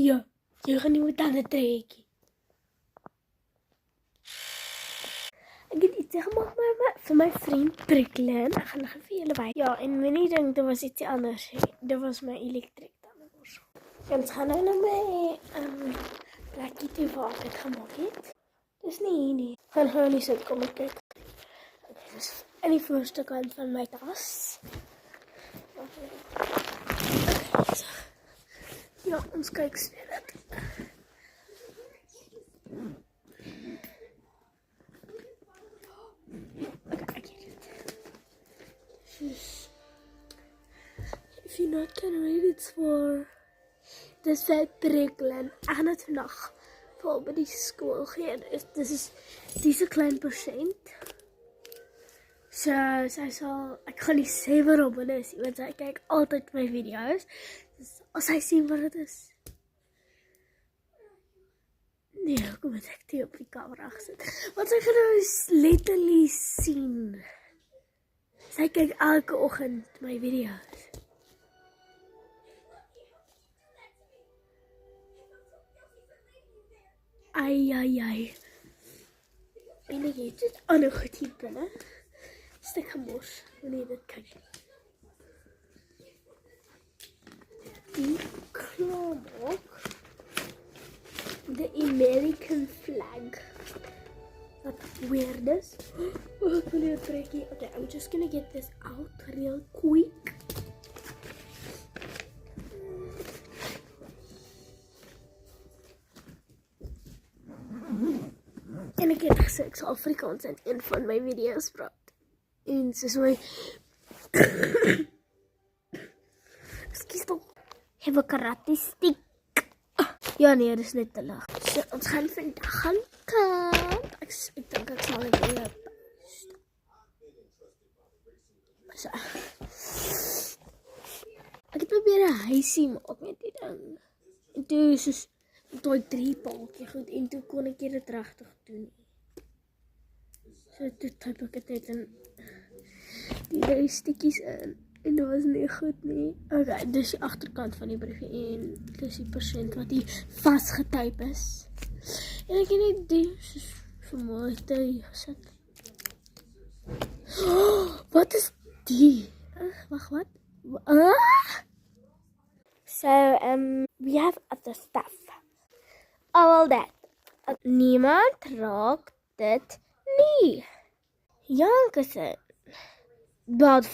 Ja, jy gaan nie met tande trekkie. Ek het iets gemaak vir my vriend Prikkelin. Ek gaan vir julle wys. Ja, en moenie dink dit was ietsie anders. Dit was my elektriek tandenborsel. Ons gaan nou na my plekkie toe waar ek gemaak het. Dis nie hier nie. Gaan gou nie sit, kom ek kyk. Okay, dis in die voorste kant van my tas. Okay, so. Ja, ons kyk sneer dit. If you're not gonna read it's for dis vir Prikkelin. Ek gaan dit vandag vir by die skool gee. Dis 'n klein persent. So sy sal, ek gaan nie sê waarom dit is, want sy kyk altyd my video's. Dus as sy sien wat dit is. Nee, kom met ek die op die camera gesit. Want sy gaan nou letterly sien. Sy kyk elke oggend my video's. Ai. En ek het dit ander goed hier binne. Stik gemors, wanneer dit kyk. Die klaarmaak. The American flag. What weirdness. Oh, ek wil hier trekkie. Okay, I'm just gonna get this out real quick. En ek het gesê, ek sal Afrikaans in een van my video's praat. En soos my... Excuse toch. Heb 'n karate stick. Ja nee, dit is net te lig. So, ons gaan vandag gaan kamp. Ek dink ek sal net weer post. So. Ek het probeer 'n huisie maak met die ding. En toe soos tot 3 paadjie goed en toe kon ek dit regtig doen. So toe typ ek dit net in die stukkies in. En dat was nie goed nie. Okay, dis die agterkant van die briefie en dis die persent wat hier vasgetyp is. En ek het net die vermooi te gesit. Oh, wat is die? Wag, wat? So, we have other stuff. All that. Niemand raak dit nie. Ja, kusin. But